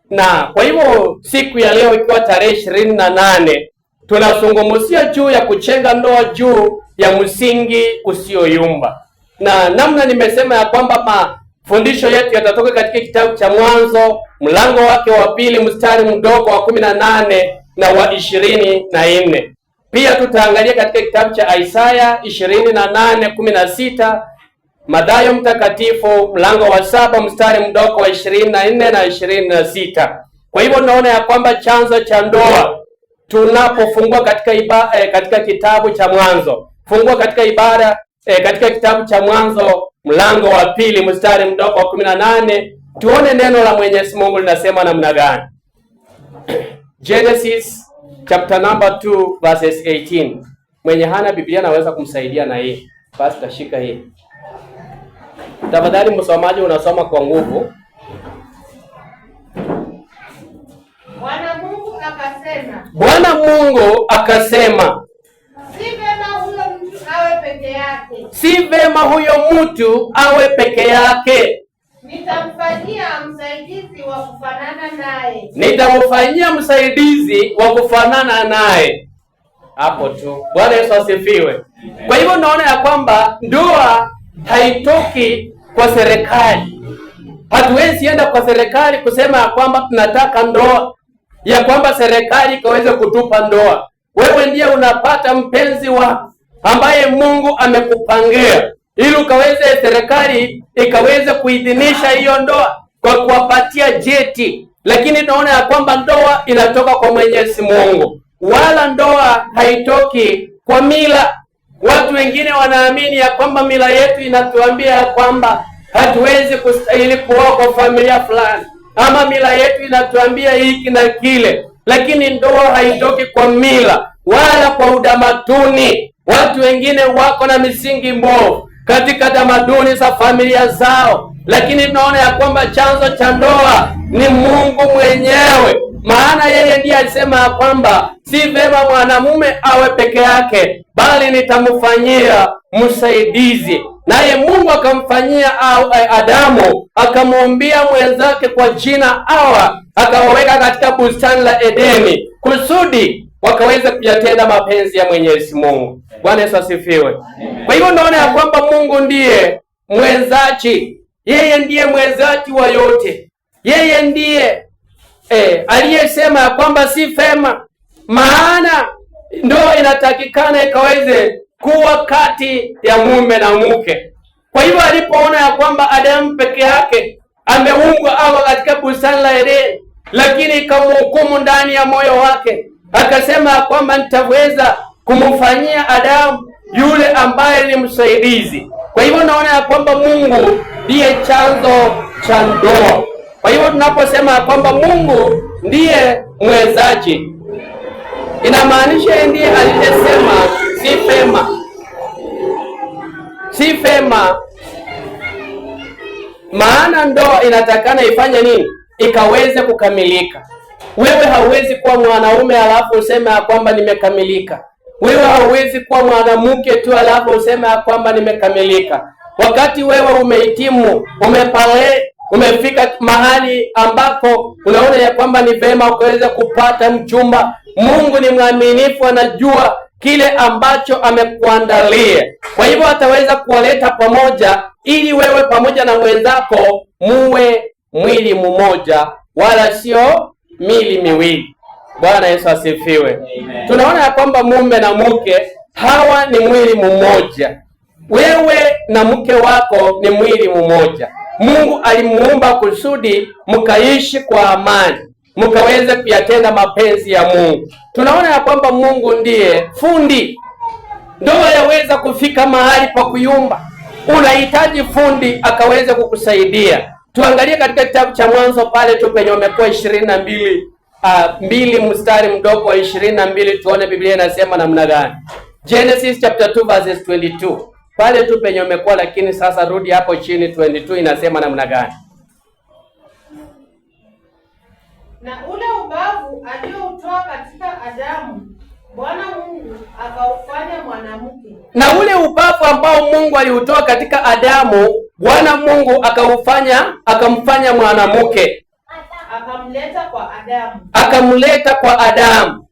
Na kwa hivyo siku ya leo ikiwa tarehe 28 tunazungumzia juu ya kuchenga ndoa juu ya msingi usioyumba. Na namna nimesema ya kwamba mafundisho yetu yatatoka katika kitabu cha Mwanzo mlango wake wa 2 mstari mdogo wa 18 na wa 24. Pia tutaangalia katika kitabu cha Isaya 28:16, Mathayo mtakatifu mlango wa 7 mstari mdogo wa 24 na 26. Kwa hivyo tunaona ya kwamba chanzo cha ndoa tunapofungua katika kitabu cha Mwanzo. Fungua katika ibada katika kitabu cha Mwanzo mlango wa 2 mstari mdogo wa 18, tuone neno la Mwenyezi Mungu linasema namna gani. Genesis chapter number 2 verses 18. Mwenye hana Biblia naweza kumsaidia na hii. Basi tashika hii. Tafadhali msomaji unasoma kwa nguvu. Bwana Mungu akasema, si vema huyo mtu awe peke yake. Nitamfanyia msaidizi wa kufanana naye. Hapo tu. Bwana Yesu asifiwe. Kwa hivyo naona ya kwamba ndoa haitoki kwa serikali. Hatuwezi enda kwa serikali kusema ya kwamba tunataka ndoa, ya kwamba serikali ikaweze kutupa ndoa. Wewe ndiye unapata mpenzi wa ambaye Mungu amekupangia ili ukaweze serikali ikaweze kuidhinisha hiyo ndoa kwa kuwapatia jeti. Lakini tunaona ya kwamba ndoa inatoka kwa Mwenyezi Mungu, wala ndoa haitoki kwa mila. Watu wengine wanaamini ya kwamba mila yetu inatuambia ya kwamba hatuwezi kustahili kuoa kwa familia fulani, ama mila yetu inatuambia hiki na kile. Lakini ndoa haitoki kwa mila wala kwa utamaduni. Watu wengine wako na misingi mbovu katika tamaduni za familia zao, lakini tunaona ya kwamba chanzo cha ndoa ni Mungu mwenyewe. Maana yeye ndiye alisema ya kwamba si vema mwanamume awe peke yake, bali nitamfanyia msaidizi. Naye Mungu akamfanyia Adamu, akamwambia mwenzake kwa jina Hawa, akawaweka katika bustani la Edeni kusudi wakaweza kuyatenda mapenzi ya Mwenyezi Mungu. Bwana Yesu asifiwe. Kwa hivyo naona ya kwamba Mungu ndiye mwenzaji. Yeye ndiye mwenzaji wa yote. Yeye ndiye aliyesema ya kwamba si fema, maana ndoa inatakikana ikaweze kuwa kati ya mume na mke. Kwa hivyo alipoona ya kwamba Adamu peke yake ameumbwa awa katika bustani la Edeni, lakini ikamhukumu ndani ya moyo wake, akasema ya kwamba nitaweza kumfanyia Adamu yule ambaye ni msaidizi. Kwa hivyo naona ya kwamba Mungu ndiye chanzo cha ndoa. Kwa hivyo tunaposema ya kwamba Mungu ndiye mwezaji, inamaanisha yeye ndiye aliyesema si fema. Maana ndoa inatakana ifanye nini? Ikaweze kukamilika. Wewe hauwezi kuwa mwanaume alafu useme ya kwamba nimekamilika. Wewe hauwezi kuwa mwanamke tu alafu useme ya kwamba nimekamilika. Wakati wewe umehitimu, umefika mahali ambapo unaona ya kwamba ni vema ukaweza kupata mchumba, Mungu ni mwaminifu, anajua kile ambacho amekuandalia. Kwa hivyo ataweza kuwaleta pamoja ili wewe pamoja na mwenzako muwe mwili mmoja, wala sio mili miwili. Bwana Yesu asifiwe. Tunaona ya kwamba mume na mke hawa ni mwili mmoja. Wewe na mke wako ni mwili mmoja. Mungu alimuumba kusudi mkaishi kwa amani, mkaweze kuyatenda mapenzi ya Mungu. Tunaona ya kwamba Mungu ndiye fundi. Ndoa yaweza kufika mahali pa kuyumba, unahitaji fundi akaweze kukusaidia. Tuangalie katika kitabu cha Mwanzo pale tu penye umekuwa 22 mstari mdogo wa 22, tuone Biblia inasema namna gani. Genesis chapter 2 verses 22. Pale tu penye umekuwa, lakini sasa rudi hapo chini 22 inasema namna gani? Na ule ubavu aliyoutoa katika Adamu, Bwana Mungu akaufanya mwanamke. Na ule ubavu ambao Mungu aliutoa katika Adamu, Bwana Mungu akamfanya mwanamke. akamleta kwa Adamu.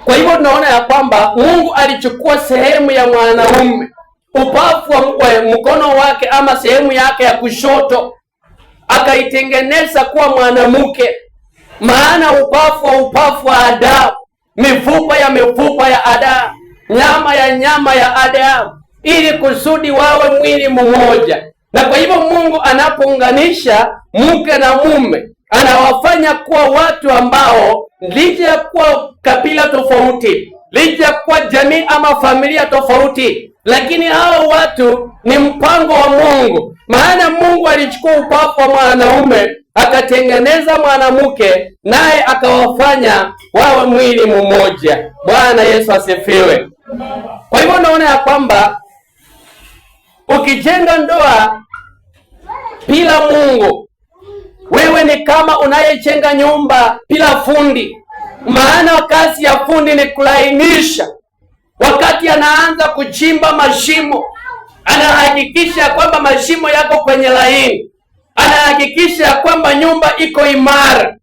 Kwa hivyo tunaona ya kwamba Mungu alichukua sehemu ya mwanaume, upafu wa mkono wake ama sehemu yake ya kushoto, akaitengeneza kuwa mwanamke. Maana upafu wa Adamu, mifupa ya Adamu, nyama ya Adamu, ili kusudi wawe mwili mmoja. Na kwa hivyo Mungu anapounganisha mke na mume, anawafanya kuwa watu ambao licha ya kuwa kabila tofauti, licha ya kuwa jamii ama familia tofauti, lakini hao watu ni mpango wa Mungu. Maana Mungu alichukua upafu wa mwanaume akatengeneza mwanamke, naye akawafanya wawe mwili mmoja. Bwana Yesu asifiwe. Kwa hivyo naona ya kwamba ukijenga ndoa bila Mungu, wewe ni kama unayejenga nyumba bila fundi. Maana kazi ya fundi ni kulainisha. Wakati anaanza kuchimba mashimo, anahakikisha kwamba mashimo yako kwenye laini, anahakikisha kwamba nyumba iko imara,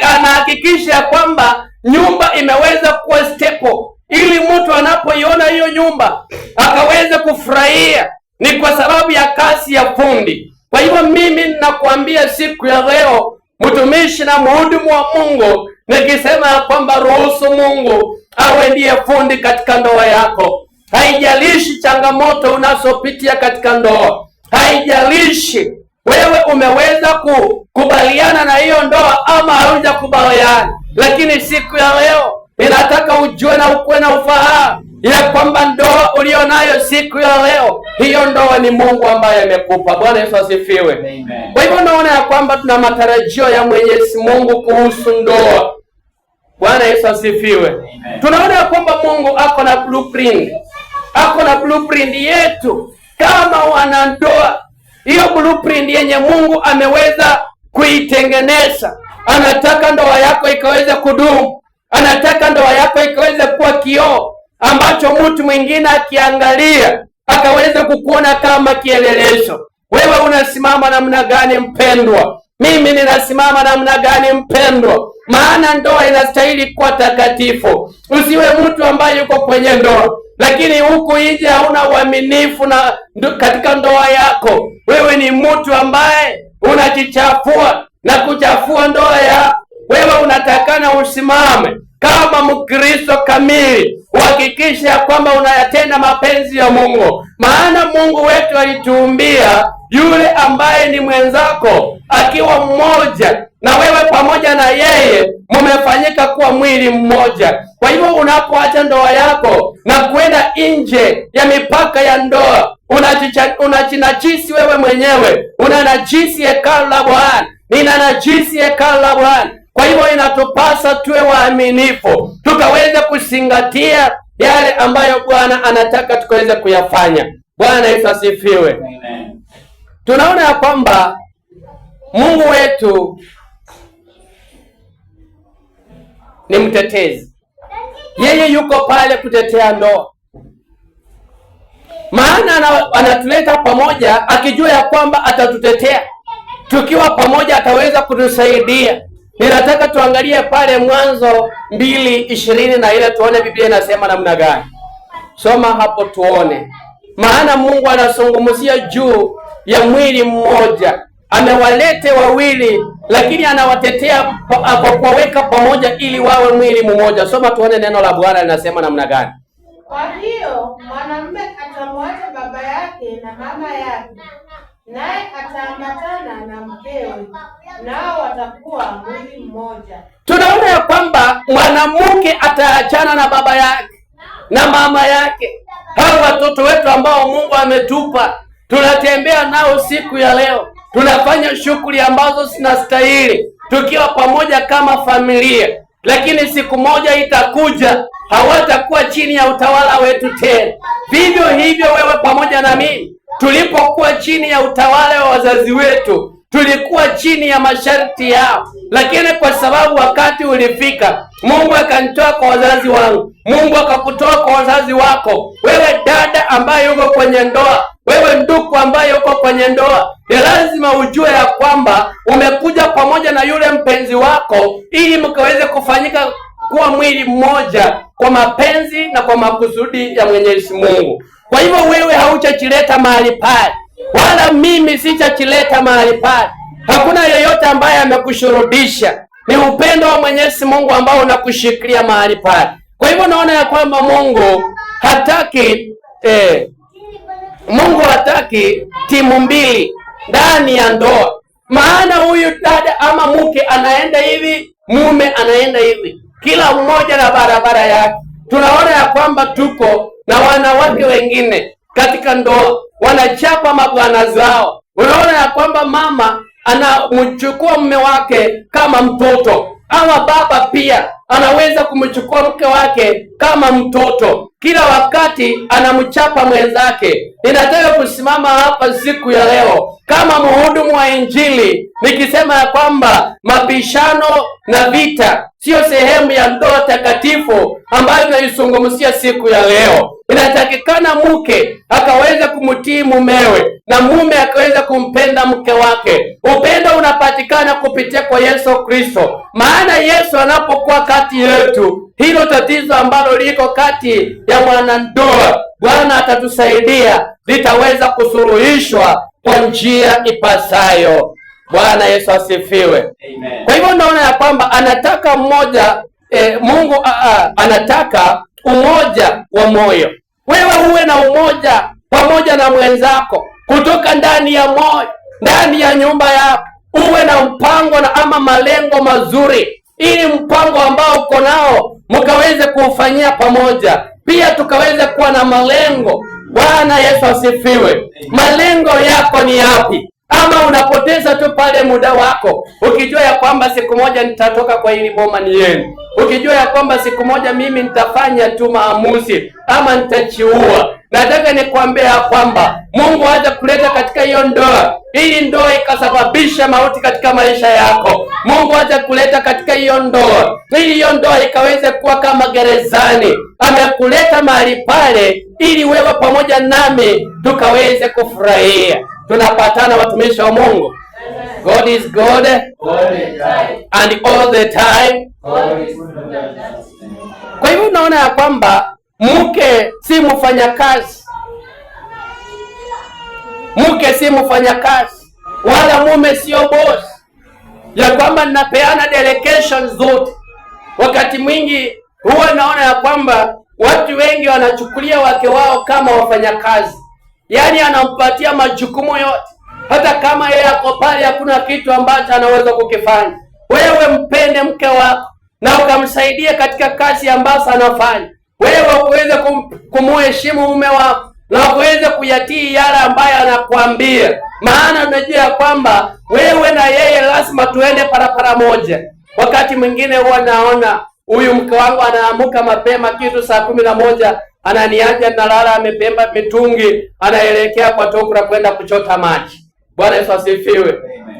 anahakikisha kwamba nyumba imeweza kuwa stable, ili mtu anapoiona hiyo nyumba akaweza kufurahia. Ni kwa sababu ya kazi ya fundi. Kwa hivyo mimi ninakuambia siku ya leo, mtumishi na mhudumu wa Mungu, nikisema kwamba ruhusu Mungu awe ndiye fundi katika ndoa yako. Haijalishi changamoto unazopitia katika ndoa, haijalishi wewe umeweza kukubaliana na hiyo ndoa ama haujakubaliana, lakini siku ya leo ninataka ujue na ukuwe na ufahamu ya kwamba ndoa ulionayo siku ya leo, hiyo ndoa ni Mungu ambaye amekupa. Bwana Yesu asifiwe. Amen. Kwa hivyo naona ya kwamba tuna matarajio ya Mwenyezi Mungu kuhusu ndoa. Bwana Yesu asifiwe. Amen. Tunaona ya kwamba Mungu ako na blueprint yetu kama wanandoa. Hiyo blueprint yenye Mungu ameweza kuitengeneza. Anataka ndoa yako ikaweze kudumu. Anataka ndoa yako ikaweze kuwa kioo ambacho mtu mwingine akiangalia akaweza kukuona kama kielelezo. Wewe unasimama namna gani mpendwa? Mimi ninasimama namna gani mpendwa? Maana ndoa inastahili kuwa takatifu. Usiwe mtu ambaye yuko kwenye ndoa lakini huku nje hauna uaminifu na katika ndoa yako. Wewe ni mtu ambaye unajichafua na kuchafua ndoa yako. Wewe unatakana usimame kama Mkristo kamili, uhakikisha kwamba unayatenda mapenzi ya Mungu. Maana Mungu wetu alituumbia yule ambaye ni mwenzako akiwa mmoja, na wewe pamoja na yeye mumefanyika kuwa mwili mmoja. Kwa hivyo unapoacha ndoa yako na kwenda nje ya mipaka ya ndoa, unajinajisi wewe mwenyewe, unanajisi hekalu la Bwana, ninanajisi hekalu la Bwana. Kwa hivyo inatupasa tuwe waaminifu, tukaweza kuzingatia yale ambayo Bwana anataka tukaweza kuyafanya. Bwana Yesu asifiwe. Amen. Tunaona ya kwamba Mungu wetu ni mtetezi. Yeye yuko pale kutetea ndoa. Maana anatuleta pamoja akijua ya kwamba atatutetea. Tukiwa pamoja ataweza kutusaidia. Ninataka tuangalie pale Mwanzo 2:20 na ile tuone Biblia inasema namna gani. Soma hapo tuone. Maana Mungu anazungumzia juu ya mwili mmoja. Amewalete wawili lakini anawatetea kwa kuwaweka pamoja ili wawe mwili mmoja. Soma tuone neno la Bwana linasema namna gani. Kwa hiyo mwanamume atamwacha baba yake na mama yake, naye ataambatana na mkewe, nao watakuwa mwili mmoja. Tunaona ya kwamba mwanamke ataachana na baba yake na mama yake. Hao watoto wetu ambao Mungu ametupa, tunatembea nao siku ya leo, tunafanya shughuli ambazo zinastahili tukiwa pamoja kama familia, lakini siku moja itakuja hawatakuwa chini ya utawala wetu tena. Vivyo hivyo wewe pamoja na mimi, tulipokuwa chini ya utawala wa wazazi wetu, tulikuwa chini ya masharti yao. lakini kwa sababu wakati ulifika, Mungu akanitoa kwa wazazi wangu, Mungu akakutoa kwa wazazi wako. Wewe dada ambaye uko kwenye ndoa, wewe ndugu ambaye uko kwenye ndoa, ni lazima ujue ya kwamba umekuja pamoja na yule mpenzi wako ili mkaweze kufanyika kuwa mwili mmoja kwa mapenzi na kwa makusudi ya Mwenyezi Mungu. Kwa hivyo wewe hauchachileta mahali pale, wala mimi sichachileta mahali pale. Hakuna yeyote ambaye amekushurudisha. Ni upendo wa Mwenyezi Mungu ambao unakushikilia mahali pale. Kwa hivyo naona ya kwamba Mungu hataki timu mbili ndani ya ndoa. Maana huyu dada ama mke anaenda hivi, mume anaenda hivi, kila mmoja na barabara yake. Tunaona ya kwamba tuko na wanawake wengine katika ndoa wanachapa mabwana zao. Unaona ya kwamba mama anamchukua mume wake kama mtoto, ama baba pia anaweza kumchukua mke wake kama mtoto, kila wakati anamchapa mwenzake. Ninataka kusimama hapa siku ya leo kama mhudumu wa Injili nikisema ya kwamba mabishano na vita sio sehemu ya ndoa takatifu ambayo tunaizungumzia siku ya leo. Inatakikana mke akaweza kumtii mumewe na mume akaweza kumpenda mke wake. Upendo unapatikana kupitia kwa Yesu Kristo, maana Yesu anapokuwa kati yetu, hilo tatizo ambalo liko kati ya mwanandoa, Bwana atatusaidia litaweza kusuluhishwa kwa njia ipasayo. Bwana Yesu asifiwe. Amen. Kwa hivyo naona ya kwamba anataka Mungu anataka umoja wa moyo. Wewe uwe na umoja pamoja na mwenzako kutoka ndani ya moyo, ndani ya nyumba yako. Uwe na mpango na ama malengo mazuri, ili mpango ambao uko nao mkaweze kuufanyia pamoja, pia tukaweze kuwa na malengo. Bwana Yesu asifiwe. Malengo yako ni yapi? Ama unapoteza tu pale muda wako ukijua ya kwamba siku moja nitatoka kwa hili boma ni yenu, ukijua ya kwamba siku moja mimi nitafanya tu maamuzi ama nitachiua. Nataka nikwambie ya kwamba Mungu haja kuleta katika hiyo ndoa ili ndoa ikasababisha mauti katika maisha yako. Mungu haja kuleta katika hiyo ndoa ili hiyo ndoa ikaweze kuwa kama gerezani. Amekuleta mahali pale ili wewe pamoja nami tukaweze kufurahia. Tunapatana watumishi wa Mungu. God is good and all the time. Kwa hivyo unaona ya kwamba mke si mfanyakazi, mke si mfanyakazi, wala mume sio boss, ya kwamba ninapeana delegations zote. Wakati mwingi huwa naona ya kwamba watu wengi wanachukulia wake wao kama wafanyakazi, yaani anampatia majukumu yote, hata kama yeye ako pale hakuna kitu ambacho anaweza kukifanya. Wewe mpende mke wako na ukamsaidia katika kazi ambazo anafanya. Wewe uweze kumuheshimu mume wako na uweze kuyatii yale ambayo anakuambia, maana unajua kwamba wewe na yeye lazima tuende parapara moja. Wakati mwingine huwa naona huyu mke wangu anaamuka mapema kitu saa 11, ananiacha nalala, amepemba mitungi, anaelekea kwa tokura kwenda kuchota maji. Bwana Yesu asifiwe.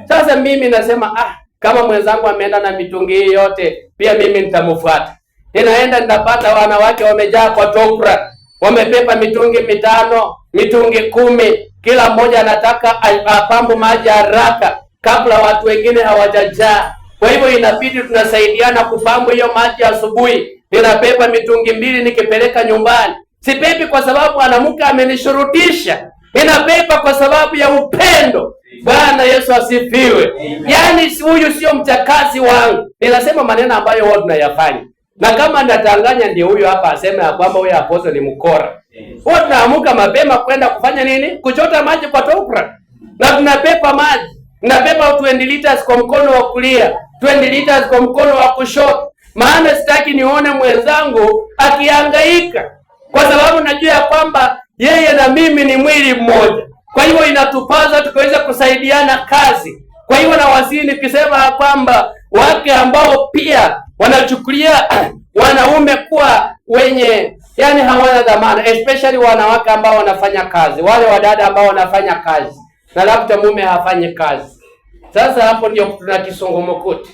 Sasa mimi nasema kama mwenzangu ameenda na mitungi hii yote, pia mimi nitamfuata. Ninaenda ninapata wanawake wamejaa kwa tokura, wamepepa mitungi 5, mitungi 10, kila mmoja anataka apambu maji haraka kabla watu wengine hawajajaa. Kwa hivyo inabidi tunasaidiana kupambu hiyo maji asubuhi. Ninapepa mitungi 2 nikipeleka nyumbani. Sipepi kwa sababu mwanamke amenishurutisha, ninapepa kwa sababu ya upendo. Bwana Yesu asifiwe. Yaani huyu sio mchakazi wangu. Ninasema maneno ambayo wao tunayafanya. Na kama natanganya ndio huyu hapa aseme ya kwamba huyu apozo ni mkora. Wao tunaamuka mapema kwenda kufanya nini? Kuchota maji kwa tokura. Na tunapepa maji. Tunapepa 20 liters kwa mkono wa kulia, 20 liters kwa mkono wa kushoto. Maana sitaki nione mwenzangu akihangaika, kwa sababu najua ya kwamba yeye na mimi ni mwili mmoja. Kwa hivyo inatupaza tukaweza kusaidiana kazi. Kwa hivyo na wazini nikisema kwamba wake ambao pia wanachukulia wanaume kuwa wenye yani hawana dhamana, especially wanawake ambao wanafanya kazi, wale wadada ambao wanafanya kazi na labda mume hafanyi kazi. Sasa hapo ndio tuna kisungumukuti.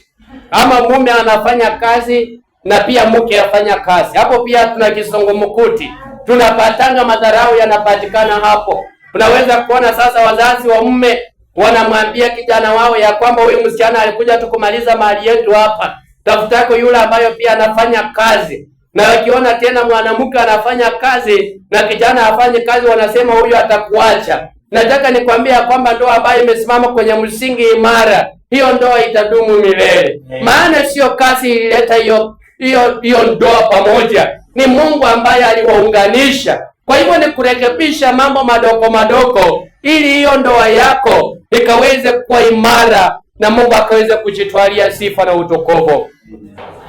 ama mume anafanya kazi na pia mke afanya kazi, hapo pia tuna kisongomkuti, tunapatanga madharau yanapatikana hapo. Unaweza kuona sasa wazazi wa mume wanamwambia kijana wao ya kwamba huyu msichana alikuja tu kumaliza mali yetu hapa, tafutako yule ambayo pia anafanya kazi. Na wakiona tena mwanamke anafanya kazi na kijana afanye kazi, wanasema huyu atakuacha. Nataka nikwambia kwamba ndoa ambayo imesimama kwenye msingi imara, hiyo ndoa itadumu milele. Maana sio kazi ilileta hiyo ndoa pamoja, ni Mungu ambaye aliwaunganisha. Kwa hivyo ni kurekebisha mambo madogo madogo ili hiyo ndoa yako ikaweze kuwa imara na Mungu akaweze kujitwalia sifa na utukufu.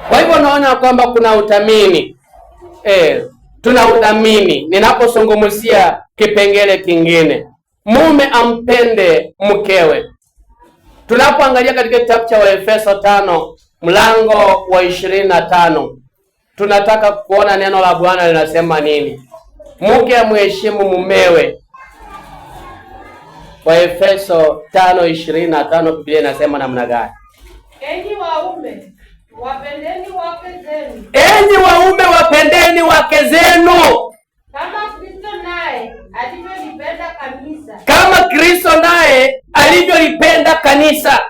Kwa hivyo naona kwamba kuna uthamini. Tuna uthamini. Ninapozungumzia kipengele kingine, mume ampende mkewe. Tunapoangalia katika kitabu cha Waefeso 5 mlango wa 25, tunataka kuona neno la Bwana linasema nini. Mke amheshimu mumewe. Waefeso 5:25 Biblia inasema namna gani? Enyi waume, wapendeni wake zenu. Enyi waume, wapendeni wake zenu Kama Kristo naye alivyolipenda kanisa. Kama Kristo naye alivyolipenda kanisa.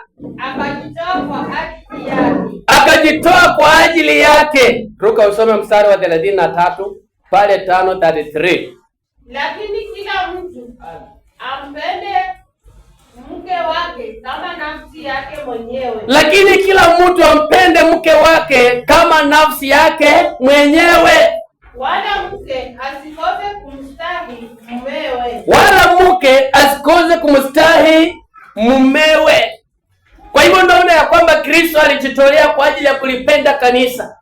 Akajitoa kwa ajili yake. Ruka usome mstari wa 33 pale 5:33. Lakini kila mtu ampende mke wake kama nafsi yake mwenyewe. Lakini kila mtu ampende mke wake kama nafsi yake mwenyewe. Wala mke asikose kumstahi mumewe. Wala mke asikose kumstahi mumewe. Kwa hivyo naona ya kwamba Kristo alijitolea kwa ajili ya kulipenda kanisa.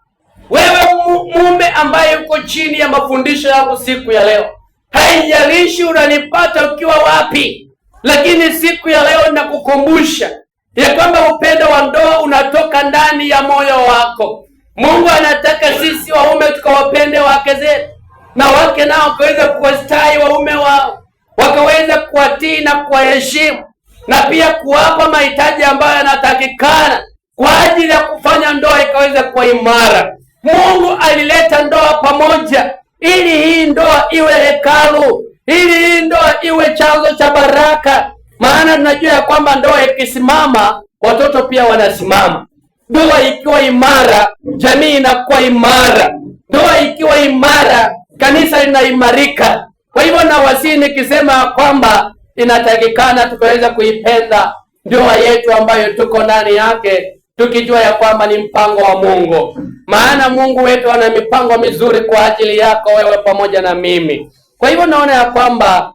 Wewe mume ambaye uko chini ya mafundisho yangu siku ya leo, haijalishi unanipata ukiwa wapi, lakini siku ya leo nakukumbusha ya kwamba upendo wa ndoa unatoka ndani ya moyo wako. Mungu anataka sisi waume tukawapende wake zetu, na wake nao wakaweza kuwastahi waume wao, wakaweza kuwatii na kuwaheshimu, na pia kuwapa mahitaji ambayo yanatakikana kwa ajili ya kufanya ndoa ikaweza kuwa imara. Mungu alileta ndoa pamoja ili hii ndoa iwe hekalu, ili hii ndoa iwe chanzo cha baraka. Maana tunajua ya kwamba ndoa ikisimama, watoto pia wanasimama. Ndoa ikiwa imara, jamii inakuwa imara. Ndoa ikiwa imara, kanisa linaimarika. Kwa hivyo na wasi nikisema kwamba inatakikana tukaweza kuipenda ndoa yetu ambayo tuko ndani yake, tukijua ya kwamba ni mpango wa Mungu. Maana Mungu wetu ana mipango mizuri kwa ajili yako wewe pamoja na mimi. Kwa hivyo naona ya kwamba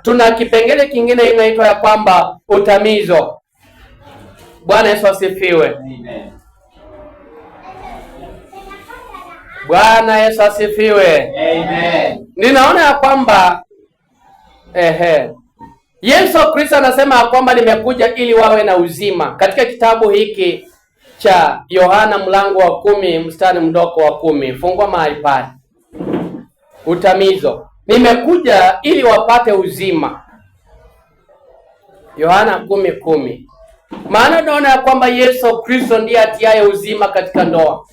tuna kipengele kingine inaitwa ya kwamba utamizo. Bwana Yesu asifiwe. Amen. Bwana Yesu asifiwe. Amen. Ninaona ya kwamba Yesu Kristo anasema ya kwamba nimekuja ili wawe na uzima. Katika kitabu hiki cha Yohana mlango wa 10 mstari mdogo wa 10. Fungua mahali pale. Utamizo. Nimekuja ili wapate uzima. Yohana 10:10. Maana naona ya kwamba Yesu Kristo ndiye atiaye uzima katika ndoa.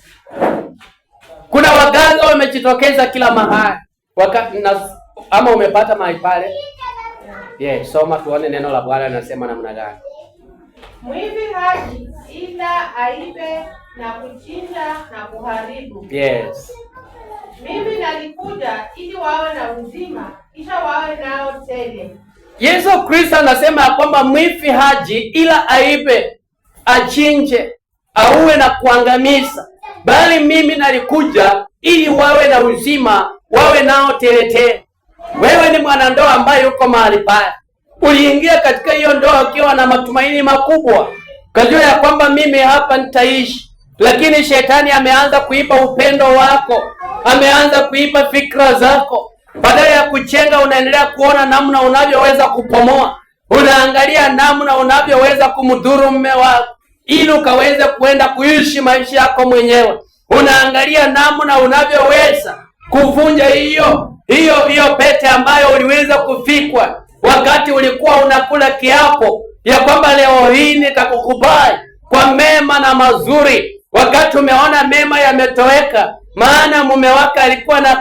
Kuna waganga wamejitokeza kila mahali. Ama umepata mahali pale? Soma tuone neno la Bwana linasema namna gani. Mwivi haji ila aibe na kuchinja na kuharibu. Yes. Mimi nalikuja ili wawe na uzima, kisha wawe nao tele. Yesu Kristo anasema kwamba mwivi haji ila aibe, achinje, auwe na kuangamiza, bali mimi nalikuja ili wawe na uzima, wawe nao tele. Wewe ni mwanandoa ambaye uko mahali pale. Uliingia katika hiyo ndoa ukiwa na matumaini makubwa. Kajua ya kwamba mimi hapa nitaishi. Lakini shetani ameanza kuipa upendo wako. Ameanza kuipa fikra zako. Badala ya kuchenga unaendelea kuona namna unavyoweza kupomoa. Unaangalia namna unavyoweza kumdhuru mume wako ili ukaweze kuenda kuishi maisha yako mwenyewe. Unaangalia namna unavyoweza kuvunja hiyo pete ambayo uliweza kufikwa wakati ulikuwa unakula kiapo ya kwamba leo hii nitakukubali, kwa mema na mazuri. Wakati umeona mema yametoweka, maana mume wake alikuwa na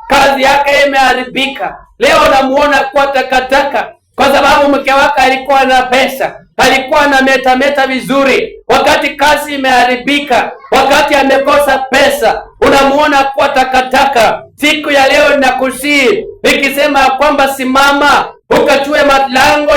kazi yake imeharibika, leo unamuona kuwa takataka, kwa sababu mke wake alikuwa na pesa, alikuwa na meta vizuri. Wakati kazi imeharibika, wakati amekosa pesa, unamuona kuwa takataka. Siku ya leo ninakusihi nikisema kwamba simama ukachue malango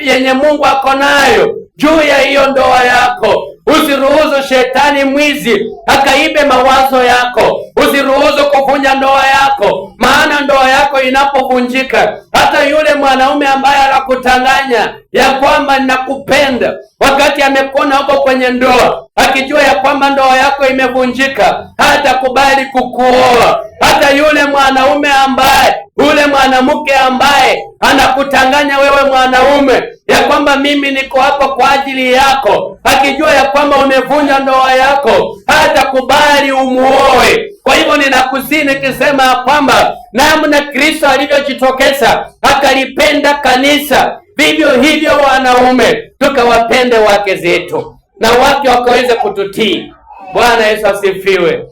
yenye Mungu ako nayo juu ya hiyo ndoa yako. Usiruhusu shetani mwizi akaibe mawazo yako. Usiruhusu kuvunja ndoa yako, maana ndoa yako inapovunjika, hata yule mwanaume ambaye anakutanganya ya kwamba ninakupenda, wakati amekuona huko kwenye ndoa, akijua ya kwamba ndoa yako imevunjika, hatakubali kukuoa. Hata yule mwanaume ambaye, yule mwanamke ambaye anakutanganya wewe mwanaume ya kwamba mimi niko hapa kwa ajili yako, akijua ya kwamba umevunja ndoa yako, hatakubali umuoe. Kwa hivyo ninakusihi nikisema ya kwamba namna Kristo alivyojitokeza akalipenda kanisa, vivyo hivyo wanaume tukawapende wake zetu na wake wakaweze kututii. Bwana Yesu asifiwe.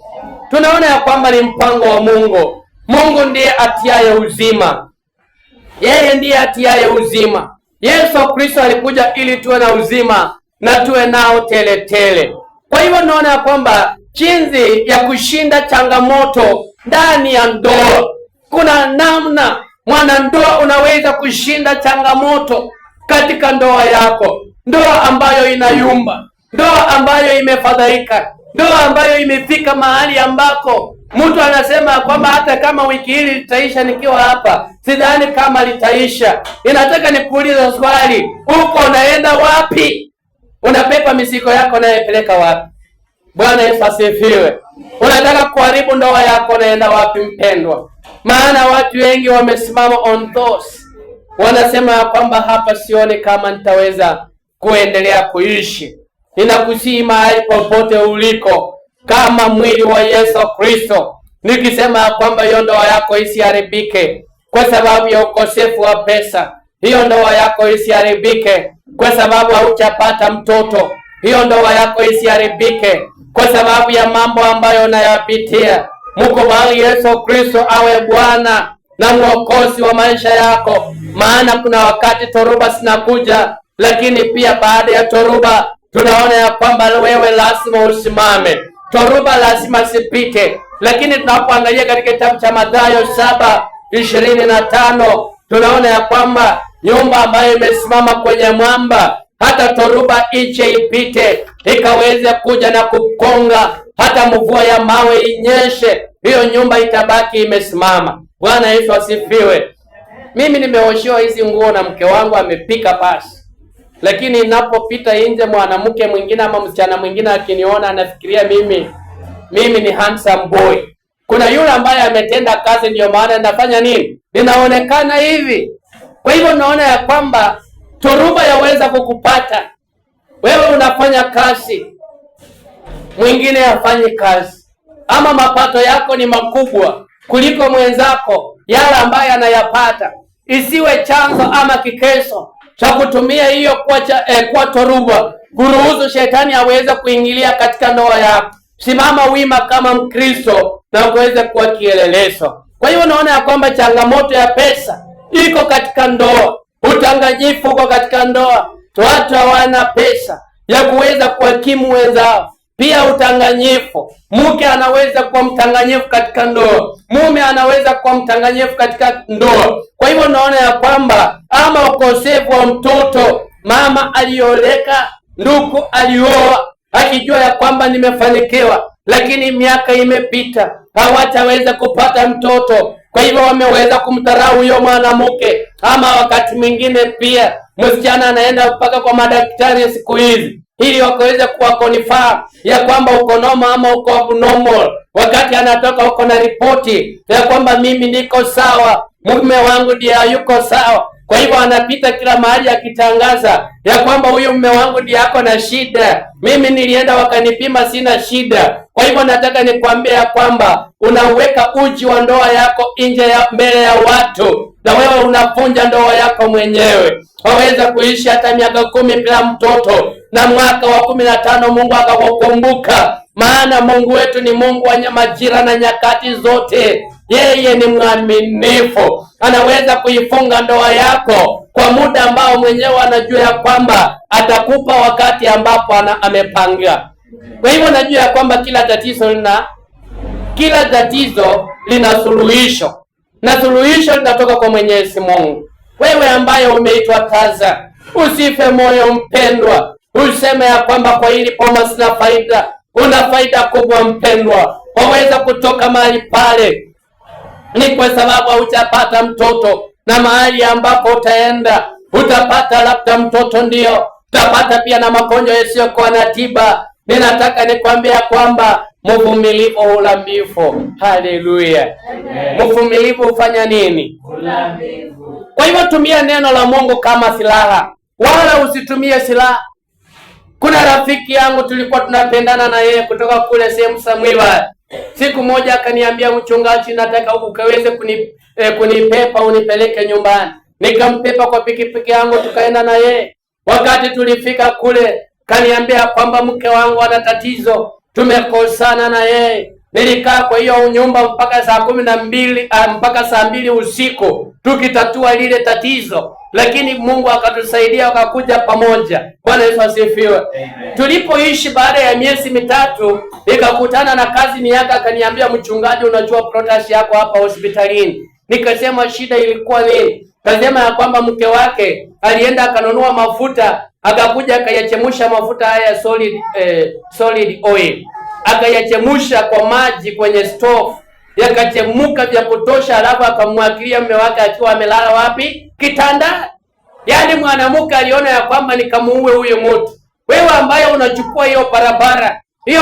Tunaona ya kwamba ni mpango wa Mungu. Mungu ndiye atiaye uzima, yeye ndiye atiaye uzima. Yesu Kristo alikuja ili tuwe na uzima na tuwe nao tele tele. Kwa hivyo naona ya kwamba jinsi ya kushinda changamoto ndani ya ndoa, kuna namna mwanandoa unaweza kushinda changamoto katika ndoa yako. Ndoa ambayo inayumba, ndoa ambayo imefadhaika, ndoa ambayo imefika mahali ambako mtu anasema kwamba hata kama wiki hili litaisha nikiwa hapa, sidhani kama litaisha. Inataka nikuulize swali, huko unaenda wapi? Unapepa mizigo yako unayepeleka wapi? Bwana Yesu asifiwe. Unataka kuharibu ndoa yako, unaenda wapi mpendwa? Maana watu wengi wamesimama on those, wanasema kwamba hapa sioni kama nitaweza kuendelea kuishi. Ninakusihi mahali popote uliko, kama mwili wa Yesu Kristo, nikisema kwamba hiyo ndoa yako isiharibike kwa sababu ya ukosefu wa pesa. Hiyo ndoa yako isiharibike kwa sababu hauchapata mtoto. Hiyo ndoa yako isiharibike kwa sababu ya mambo ambayo unayapitia. Mkubali Yesu Kristo awe Bwana na Mwokozi wa maisha yako, maana kuna wakati toruba zinakuja, lakini pia baada ya toruba tunaona ya kwamba wewe lazima usimame. Toruba lazima zipite, lakini tunapoangalia katika kitabu cha Mathayo 7:25 tunaona ya kwamba nyumba ambayo imesimama kwenye mwamba, hata toruba iche ipite ikaweze kuja na kukonga, hata mvua ya mawe inyeshe, hiyo nyumba itabaki imesimama. Bwana Yesu asifiwe. Mimi nimeoshiwa hizi nguo na mke wangu amepika pasi, lakini ninapopita nje mwanamke mwingine ama msichana mwingine akiniona anafikiria mimi ni handsome boy. Kuna yule ambaye ametenda kazi, ndio maana nafanya nini? Ninaonekana hivi. Kwa hivyo naona ya kwamba toruba yaweza kukupata. Wewe unafanya kazi, mwingine hafanyi kazi, ama mapato yako ni makubwa kuliko mwenzako yale ambaye anayapata. Isiwe chanzo ama kikeso cha kutumia hiyo kwa toruba kuruhusu shetani aweze kuingilia katika ndoa yako. Simama wima kama Mkristo na uweze kuwa kielelezo. Kwa hiyo naona ya kwamba changamoto ya pesa iko katika ndoa, utanganyifu uko katika ndoa. Watu hawana pesa ya kuweza kuhakimu wenzao. Pia utanganyifu, mke anaweza kuwa mtanganyifu katika ndoa, mume anaweza kuwa mtanganyifu katika ndoa. Kwa hivyo naona ya kwamba ama ukosefu wa mtoto, mama alioleka, ndugu alioa akijua ya kwamba nimefanikiwa, lakini miaka imepita, hawataweza kupata mtoto. Kwa hivyo wameweza kumdharau huyo mwanamke. Ama wakati mwingine pia msichana anaenda mpaka kwa madaktari siku hizi ili wakaweza kuwa confirm ya kwamba uko normal ama uko abnormal. Wakati anatoka uko na ripoti ya kwamba mimi niko sawa, mume wangu ndiye hayuko sawa. Kwa hivyo anapita kila mahali akitangaza ya kwamba huyu mume wangu ndiye ako na shida, mimi nilienda wakanipima, sina shida. Kwa hivyo nataka nikwambie ya kwamba unaweka uji wa ndoa yako nje ya mbele ya watu, na wewe unapunja ndoa yako mwenyewe. Waweza kuishi hata miaka 10 bila mtoto, na mwaka wa 15 Mungu akakukumbuka. Maana Mungu wetu ni Mungu wa majira na nyakati zote. Yeye ni mwaminifu, anaweza kuifunga ndoa yako kwa muda ambao mwenyewe anajua ya kwamba atakupa wakati ambapo amepanga. Kwa hivyo najua ya kwamba kila tatizo lina suluhisho, na suluhisho linatoka kwa Mwenyezi Mungu. Wewe ambaye umeitwa taza, usife moyo mpendwa, useme ya kwamba kwa hili poma sina faida. Una faida kubwa mpendwa. Waweza kutoka mahali pale ni kwa sababu hujapata mtoto, na mahali ambapo utaenda utapata labda mtoto, ndio utapata pia na magonjwa yasiyokuwa na tiba. Ninataka nikwambia kwamba mvumilivu hula mbivu. Haleluya! Mvumilivu hufanya nini? Hula mbivu. Kwa hivyo tumia neno la Mungu kama silaha, wala usitumie silaha. Kuna rafiki yangu tulikuwa tunapendana na yeye kutoka kule sehemu Samwiwa. Siku moja akaniambia, mchungaji, nataka ukaweze kunipepa unipeleke nyumbani. Nikampepa kwa pikipiki yangu, tukaenda na yeye. Wakati tulifika kule, kaniambia kwamba mke wangu ana tatizo, tumekosana na yeye. Nilikaa kwa hiyo nyumba mpaka saa 12 mpaka saa 2 usiku tukitatua lile tatizo, lakini Mungu akatusaidia, wakakuja pamoja. Bwana Yesu asifiwe. Tulipoishi baada ya miezi mitatu, nikakutana na kazi yake, akaniambia, mchungaji, unajua protasi yako hapa hospitalini. Nikasema shida ilikuwa nini? Kasema ya kwamba mke wake alienda akanunua mafuta, akakuja akayachemusha mafuta haya solid oil, akayachemusha kwa maji kwenye stove, yakachemuka vya kutosha, alafu akamwagilia mume wake akiwa amelala wapi? Kitanda. Yaani mwanamke aliona ya kwamba nikamuue huyo mtu. Wewe ambaye unachukua hiyo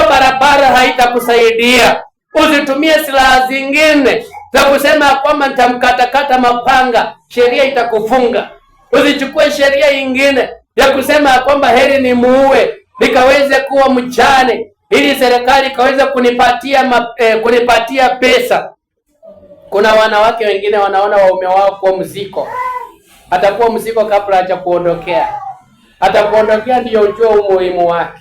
barabara haitakusaidia. Usitumie silaha zingine za kusema kwamba nitamkatakata mapanga, sheria itakufunga. Usichukue sheria nyingine ya kusema kwamba heri ni muue nikaweze kuwa mjane ili serikali ikaweze kunipatia pesa. Kuna wanawake wengine wanaona waume wao kuwa mzigo. Atakuwa mzigo kabla haja kuondokea. Atakuondokea ndio ujue umuhimu wake.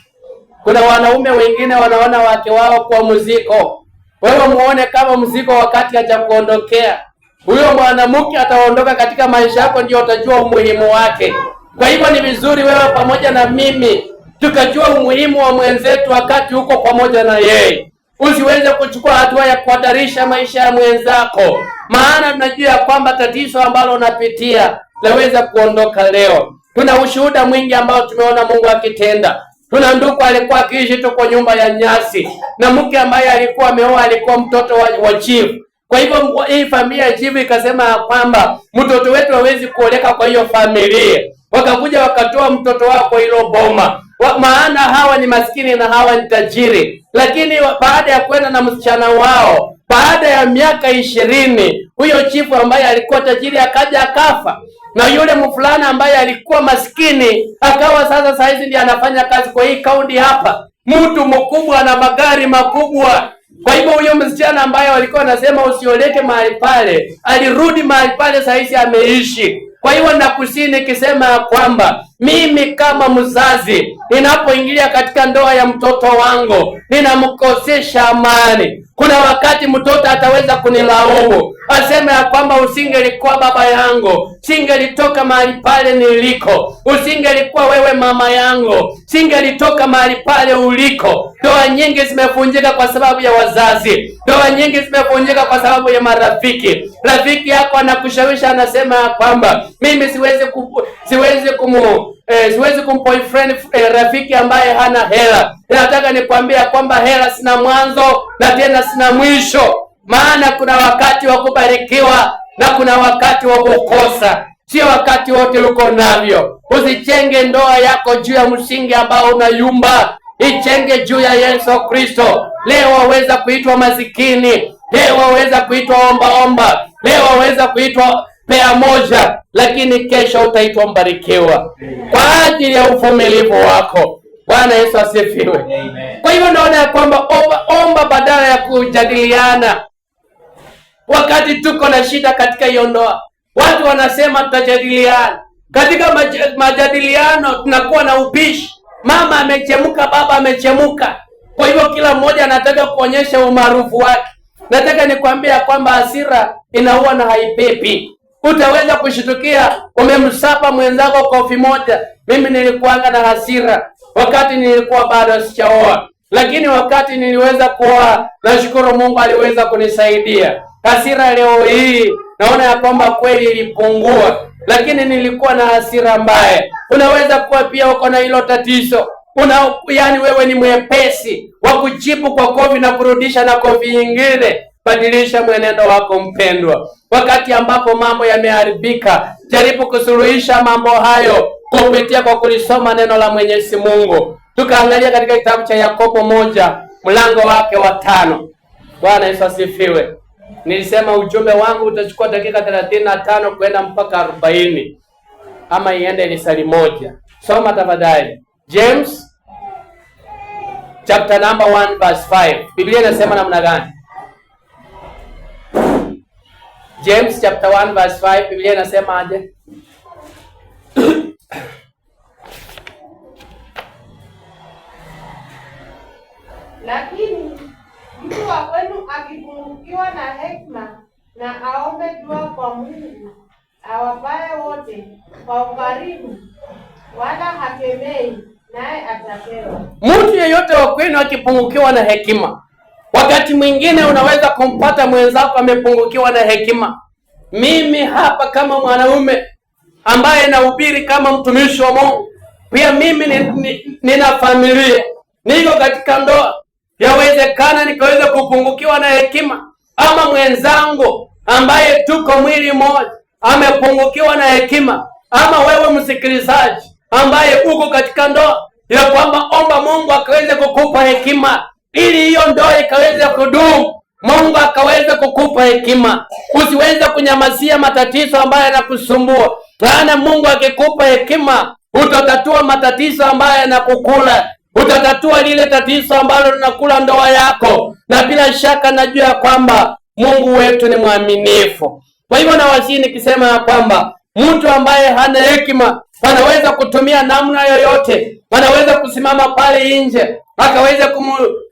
Kuna wanaume wengine wanaona wake wao kuwa mzigo. Wewe muone kama mzigo wakati haja kuondokea. Huyo mwanamke ataondoka katika maisha yako, ndio utajua umuhimu wake. Kwa hivyo ni vizuri wewe pamoja na mimi tukajua umuhimu wa mwenzetu wakati uko pamoja na yeye. Usiweze kuchukua hatua ya kuhatarisha maisha ya mwenzako, maana tunajua ya kwamba tatizo ambalo unapitia laweza kuondoka leo. Tuna ushuhuda mwingi ambao tumeona Mungu akitenda. Tuna ndugu alikuwa akiishi tu kwa nyumba ya nyasi, na mke ambaye alikuwa ameoa alikuwa mtoto wa chief. Kwa hivyo hii familia ya chief ikasema kwamba mtoto wetu hawezi kuoleka kwa hiyo familia. Wakakuja wakatoa mtoto wao kwa hilo boma. Maana hawa ni maskini na hawa ni tajiri. Lakini baada ya kwenda na msichana wao, baada ya miaka 20, huyo chifu ambaye alikuwa tajiri akaja akafa, na yule mfulana ambaye alikuwa maskini akawa sasa saizi ndiye anafanya kazi kwa hii kaunti hapa, mtu mkubwa na magari makubwa. Kwa hivyo huyo msichana ambaye walikuwa wanasema usioleke mahali pale, alirudi mahali pale, saizi ameishi. Kwa hivyo nakusii nikisema kwamba mimi kama mzazi ninapoingilia katika ndoa ya mtoto wangu ninamkosesha amani. Kuna wakati mtoto ataweza kunilaumu, aseme ya kwamba usingelikuwa baba yangu, singelitoka mahali pale niliko, usingelikuwa wewe mama yangu, singelitoka mahali pale uliko. Ndoa nyingi zimevunjika kwa sababu ya wazazi. Ndoa nyingi zimevunjika kwa sababu ya marafiki. Rafiki yako anakushawisha, anasema ya kwamba mimi siwezi kumboyfriend rafiki ambaye hana hela. Nataka nikwambia kwamba hela sina mwanzo na tena sina mwisho. Maana kuna wakati wa kubarikiwa na kuna wakati wa kukosa. Sio wakati wote uko navyo. Usichenge ndoa yako juu ya msingi ambao unayumba. Ichenge juu ya Yesu Kristo. Leo waweza kuitwa masikini, leo waweza kuitwa omba. Leo waweza kuitwa pea moja, lakini kesho utaitwa mbarikiwa kwa ajili ya uvumilivu wako. Bwana Yesu asifiwe. Kwa hivyo naona ya kwamba omba badala ya kujadiliana. Wakati tuko na shida katika hiyo ndoa, watu wanasema tutajadiliana. Katika majadiliano tunakuwa na ubishi. Mama amechemuka, baba amechemuka. Kwa hivyo kila mmoja anataka kuonyesha umaarufu wake. Nataka nikwambia kwamba hasira inaua na haipepi. Utaweza kushitukia umemsapa mwenzako kofi moja. Mimi nilikuanga na hasira wakati nilikuwa bado sijaoa, lakini wakati niliweza kuoa, nashukuru Mungu aliweza kunisaidia. Hasira leo hii naona ya kwamba kweli ilipungua, lakini nilikuwa na hasira mbaya. Unaweza kuwa pia uko na hilo tatizo. Yani wewe ni mwepesi wa kujibu kwa kofi na kurudisha na kofi nyingine. Badilisha mwenendo wako mpendwa. Wakati ambapo mambo yameharibika, jaribu kusuluhisha mambo hayo kupitia kwa kulisoma neno la Mwenyezi Mungu. Tukaangalia katika kitabu cha Yakobo 1 mlango wake wa 5. Bwana Yesu asifiwe. Nilisema ujumbe wangu utachukua dakika 35 kwenda mpaka 40, ama iende lisali moja. Soma tafadhali. James chapter number 1 verse 5. Biblia inasema namna gani? James chapter 1 verse 5, Biblia inasema aje? Lakini mtu wa kwenu akipungukiwa na hekima, na aombe dua kwa Mungu awapaye wote kwa ukarimu, wala hakemei, naye atapewa. Mtu yeyote wa kwenu akipungukiwa na hekima. Wakati mwingine unaweza kumpata mwenzako amepungukiwa na hekima. Mimi hapa kama mwanaume ambaye nahubiri kama mtumishi wa Mungu, pia mimi nina familia, niko katika ndoa. Yawezekana nikaweza kupungukiwa na hekima, ama mwenzangu ambaye tuko mwili mmoja amepungukiwa na hekima, ama wewe msikilizaji ambaye uko katika ndoa, ya kwamba omba Mungu akaweze kukupa hekima ili hiyo ndoa ikaweze kudumu. Mungu akaweze kukupa hekima. Usiweze kunyamazia matatizo ambayo yanakusumbua. Maana Mungu akikupa hekima, utatatua matatizo ambayo yanakukula. Utatatua lile tatizo ambalo linakula ndoa yako. Na bila shaka najua kwamba Mungu wetu ni mwaminifu. Kwa hivyo nawasihi nikisema ya kwamba mtu ambaye hana hekima anaweza kutumia namna yoyote. Anaweza kusimama pale nje,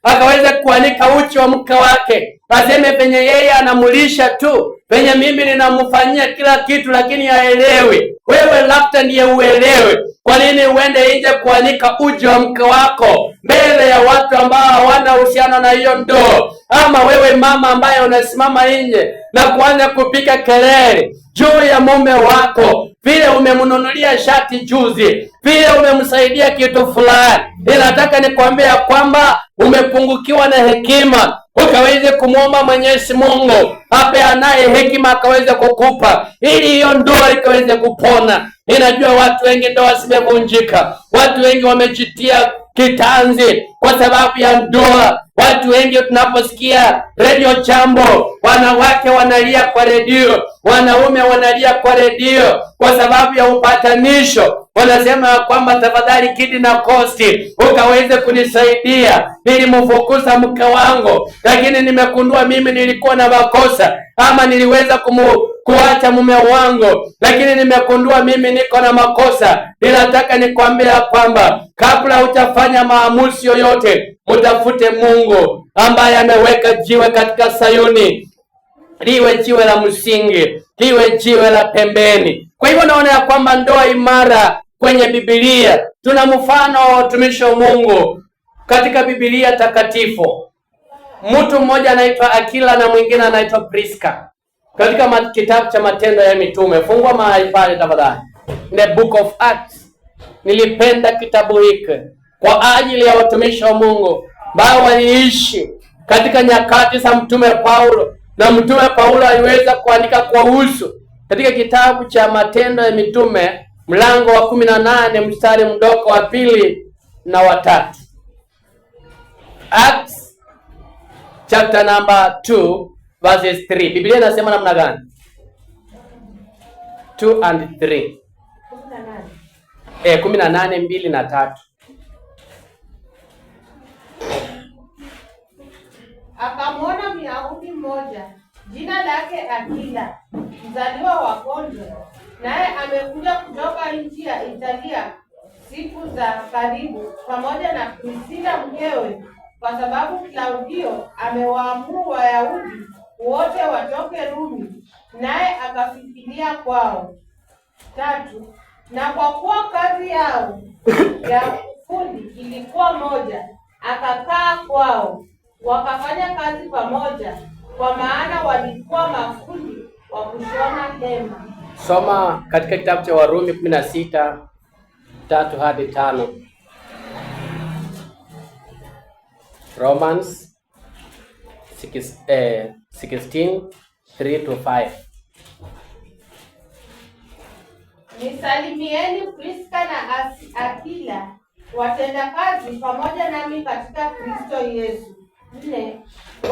akaweza kuanika uchi wa mke wake, aseme penye yeye anamulisha tu, penye mimi ninamfanyia kila kitu, lakini haelewi. Wewe labda ndiye uelewe. Kwa nini uende nje kuanika uchi wa mke wako mbele ya watu ambao hawana uhusiano na hiyo ndoa? Ama wewe mama ambaye unasimama nje na kuanza kupika kelele juu ya mume wako, vile umemnunulia shati juzi, vile umemsaidia kitu fulani. Ninataka nikwambia kwamba umepungukiwa na hekima. Ukaweze kumwomba Mwenyezi Mungu ape anaye hekima akaweze kukupa, ili hiyo ndoa ikaweze kupona. Ninajua watu wengi ndoa zimevunjika, watu wengi wamejitia kitanzi kwa sababu ya ndoa. Watu wengi tunaposikia Radio Jambo, wanawake wanalia kwa redio, wanaume wanalia kwa redio kwa sababu ya upatanisho. Wanasema kwamba tafadhali Kidi na Kosti ukaweze kunisaidia ili mfukuza mke wangu, lakini nimekundua mimi nilikuwa na makosa, ama niliweza kuacha mume wangu, lakini nimekundua mimi niko na makosa. Ninataka nikwambia kwamba kabla hujafanya maamuzi yoyote, mtafute Mungu ambaye ameweka jiwe katika Sayuni, liwe jiwe la msingi, liwe jiwe la pembeni. Kwa hivyo naona ya kwamba ndoa imara kwenye Biblia, tuna mfano wa watumishi wa Mungu katika Biblia takatifu. Mtu mmoja anaitwa Akila na mwingine anaitwa Priska. Katika kitabu cha Matendo ya Mitume, fungua mahali pale tafadhali. The Book of Acts. Nilipenda kitabu hiki kwa ajili ya watumishi wa Mungu ambao waliishi katika nyakati za Mtume Paulo, na Mtume Paulo aliweza kuandika kuhusu katika kitabu cha Matendo ya Mitume mlango wa 18 mstari mdogo wa 2 na wa 3. Acts chapter number 2 verses 3. Biblia inasema namna gani? 2 and 3. 18, 2 na 3. Akamwona Myahudi mmoja jina lake Akila, mzaliwa wa Ponto, naye amekuja kutoka nchi ya Italia siku za karibu, pamoja na Priscilla mkewe, kwa sababu Klaudio amewaamuru Wayahudi wote watoke Rumi, naye akafikiria kwao. 3. Na kwa kuwa kazi yao ya ufundi ilikuwa moja, akakaa kwao, wakafanya kazi pamoja, kwa maana walikuwa mafundi wa kushona hema. Soma katika kitabu cha Warumi 16:3 hadi 5. Romans 16:3-5. Nisalimieni Priska na Akila, watendakazi pamoja nami katika Kristo Yesu. 4.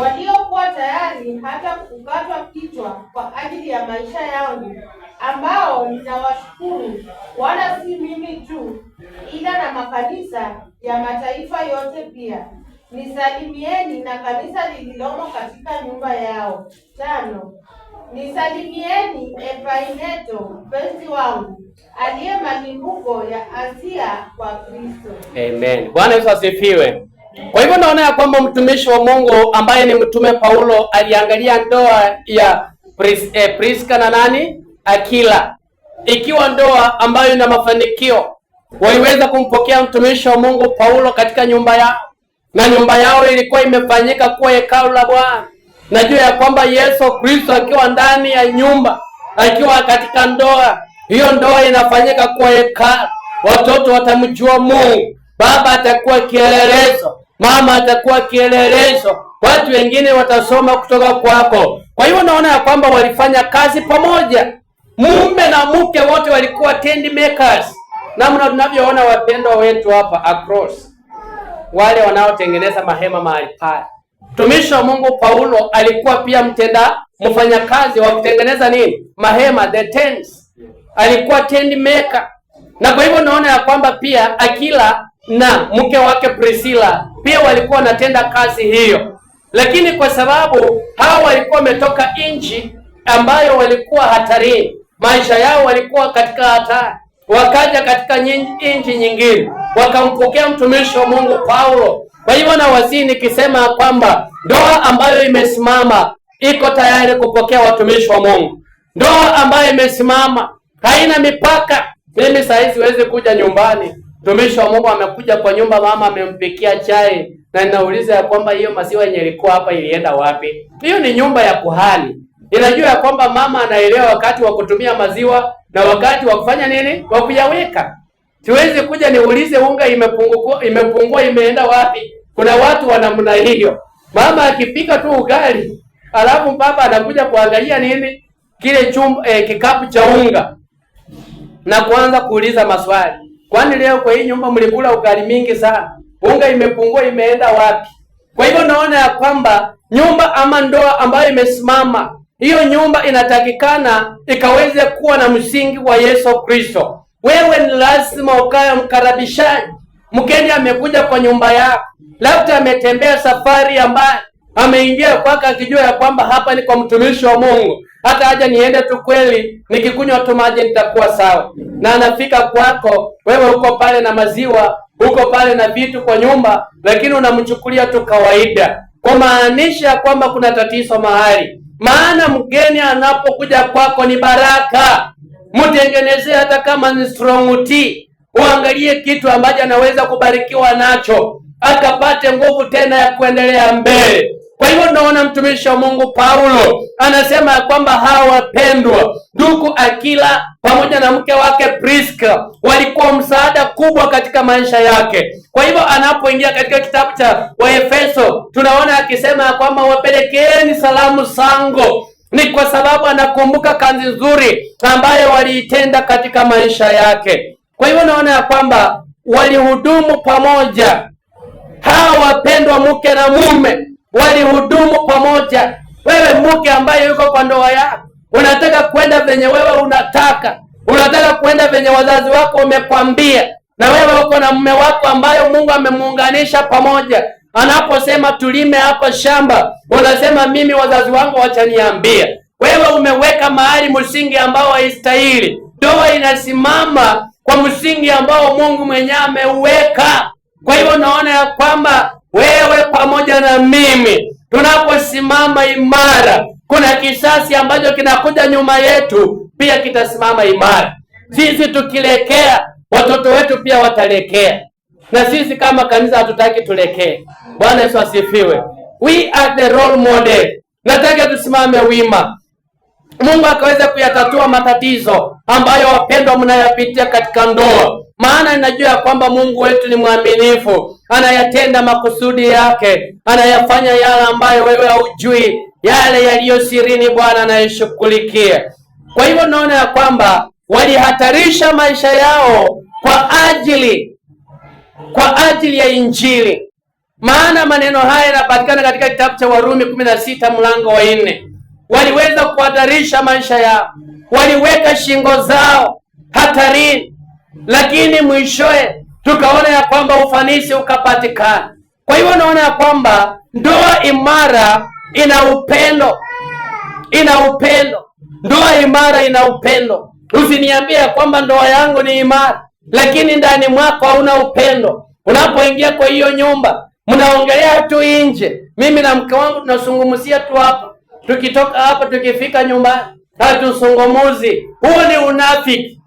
Waliokuwa tayari hata kukatwa kichwa kwa ajili ya maisha yangu, ambao ninawashukuru, wala si mimi tu, ila na makanisa ya mataifa yote pia. Nisalimieni na kanisa lililomo katika nyumba yao. 5. Nisalimieni Epaineto mpenzi wangu, aliye malimbuko ya Asia kwa Kristo. Amen. Bwana Yesu asifiwe. Kwa hivyo naona ya kwamba mtumishi wa Mungu ambaye ni mtume Paulo aliangalia ndoa ya Priska na nani? Akila, ikiwa ndoa ambayo ina mafanikio. Waliweza kumpokea mtumishi wa Mungu Paulo katika nyumba yao, na nyumba yao ilikuwa imefanyika kuwa hekalu la Bwana. Najua ya kwamba Yesu Kristo akiwa ndani ya nyumba, akiwa katika ndoa, hiyo ndoa inafanyika kuwa hekalu. Watoto watamjua Mungu, baba atakuwa kielelezo, mama atakuwa kielelezo, watu wengine watasoma kutoka kwako. Kwa hiyo naona ya kwamba walifanya kazi pamoja, mume na mke wote walikuwa tent makers. Namna tunavyoona wapendwa wetu hapa across, wale wanaotengeneza mahema mahali pale. Mtumishi wa Mungu Paulo alikuwa pia mfanyakazi wa kutengeneza nini? Mahema, the tents. Alikuwa tent maker. Na kwa hivyo naona ya kwamba pia Akila na mke wake Priscilla pia walikuwa wanatenda kazi hiyo. Lakini kwa sababu hao walikuwa wametoka nchi ambayo walikuwa hatarini, maisha yao walikuwa katika hatari, wakaja katika nchi nyingine, wakampokea mtumishi wa Mungu Paulo. Kwa hivyo na wasii nikisema kwamba ndoa ambayo imesimama iko tayari kupokea watumishi wa Mungu. Ndoa ambayo imesimama haina mipaka. Mimi saa siwezi kuja nyumbani, mtumishi wa Mungu amekuja kwa nyumba, mama amempikia chai, na ninauliza ya kwamba hiyo maziwa yenye ilikuwa hapa ilienda wapi? Hiyo ni nyumba ya kuhani. Inajua ya kwamba mama anaelewa wakati wa kutumia maziwa na wakati wa kufanya nini? Wa kuyaweka. Siwezi kuja niulize unga imepungua imeenda wapi? Kuna watu wa namna hiyo. Mama akipika tu ugali, alafu baba anakuja kuangalia nini? Kile kikapu cha unga, na kuanza kuuliza maswali. Kwani leo kwa hii nyumba mlikula ugali mingi sana? Unga imepungua imeenda wapi? Kwa hivyo naona ya kwamba nyumba ama ndoa ambayo imesimama, hiyo nyumba inatakikana ikaweze kuwa na msingi wa Yesu Kristo. Wewe ni lazima ukae mkaribishaji. Mgeni amekuja kwa nyumba yako, labda ametembea safari ambayo ameingia kwako akijua ya kwamba hapa ni kwa mtumishi wa Mungu, hata haja niende tu kweli, nikikunywa tu maji nitakuwa sawa. Na anafika kwako, wewe uko pale na maziwa, uko pale na vitu kwa nyumba, lakini unamchukulia tu kawaida, kwa maanisha kwamba kuna tatizo mahali. Maana mgeni anapokuja kwako ni baraka. Mtengenezee hata kama ni strong tea, uangalie kitu ambacho anaweza kubarikiwa nacho, akapate nguvu tena ya kuendelea mbele. Kwa hivyo naona mtumishi wa Mungu Paulo anasema ya kwamba hawa wapendwa ndugu Akila pamoja na mke wake Priska walikuwa msaada kubwa katika maisha yake. Kwa hivyo anapoingia katika kitabu cha Waefeso tunaona akisema ya kwamba wapelekeeni salamu zangu. Ni kwa sababu anakumbuka kazi nzuri ambayo waliitenda katika maisha yake. Kwa hivyo naona ya kwamba walihudumu pamoja. Hawa wapendwa mke na mume walihudumu pamoja. Wewe mke ambaye yuko kwa ndoa yako, unataka kwenda venye wewe unataka kwenda venye wazazi wako wamekwambia, na wewe uko na mume wako ambayo Mungu amemuunganisha pamoja. Anaposema tulime hapa shamba, unasema mimi wazazi wangu wachaniambia. Wewe umeweka mahali msingi ambao haistahili. Ndoa inasimama kwa msingi ambao Mungu mwenyewe ameuweka. Kwa hivyo naona ya kwamba wewe pamoja na mimi tunaposimama imara, kuna kisasi ambacho kinakuja nyuma yetu pia kitasimama imara. Sisi tukilekea, watoto wetu pia watalekea, na sisi kama kanisa hatutaki tulekee. Bwana Yesu asifiwe. We are the role model. Nataka tusimame wima, Mungu akaweza kuyatatua matatizo ambayo wapendwa mnayapitia katika ndoa. Maana ninajua kwamba Mungu wetu ni mwaminifu, anayatenda makusudi yake, anayafanya yale ambayo wewe haujui, yale yaliyo sirini Bwana anayeshughulikia. Kwa hivyo naona ya kwamba walihatarisha maisha yao kwa ajili ya Injili. Maana maneno haya yanapatikana katika kitabu cha Warumi 16 mlango wa 4. Waliweza kuhatarisha maisha yao, waliweka shingo zao hatarini, lakini mwishowe tukaona ya kwamba ufanisi ukapatikana. Kwa hivyo naona ya kwamba ndoa imara ina upendo, ndoa imara ina upendo. Usiniambie kwamba ndoa yangu ni imara lakini ndani mwako hauna upendo. Unapoingia kwa hiyo nyumba, mnaongelea tu nje. Mimi na mke wangu tunazungumzia tu hapa, tukitoka hapa tukifika nyumbani hatuzungumuzi. Huo ni unafiki,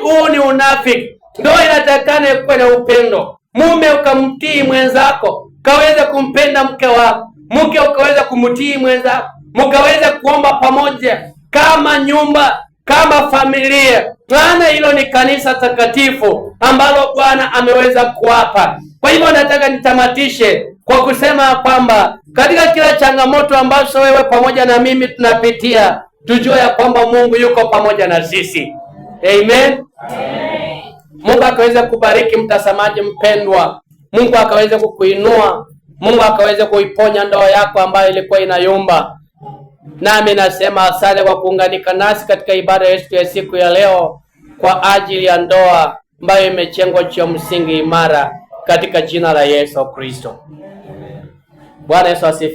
huo ni unafiki. Ndoa inatakana kuwa na upendo. Mume ukamtii mwenzako, kaweza kumpenda mke wako, mke ukaweza kumtii mwenzako, mkaweza kuomba pamoja kama nyumba, kama familia. Maana hilo ni kanisa takatifu ambalo Bwana ameweza kuwapa. Kwa hivyo nataka nitamatishe kwa kusema kwamba katika kila changamoto ambazo wewe pamoja na mimi tunapitia, tujue ya kwamba Mungu yuko pamoja na sisi. Amen. Mungu akaweza kubariki mtazamaji mpendwa. Mungu akaweza kukuinua. Mungu akaweza kuiponya ndoa yako ambayo ilikuwa inayumba. Nami nasema asante kwa kuunganika nasi katika ibada yetu ya siku ya leo kwa ajili ya ndoa ambayo imechengwa juu ya msingi imara katika jina la Yesu Kristo. Bwana Yesu asifiwe.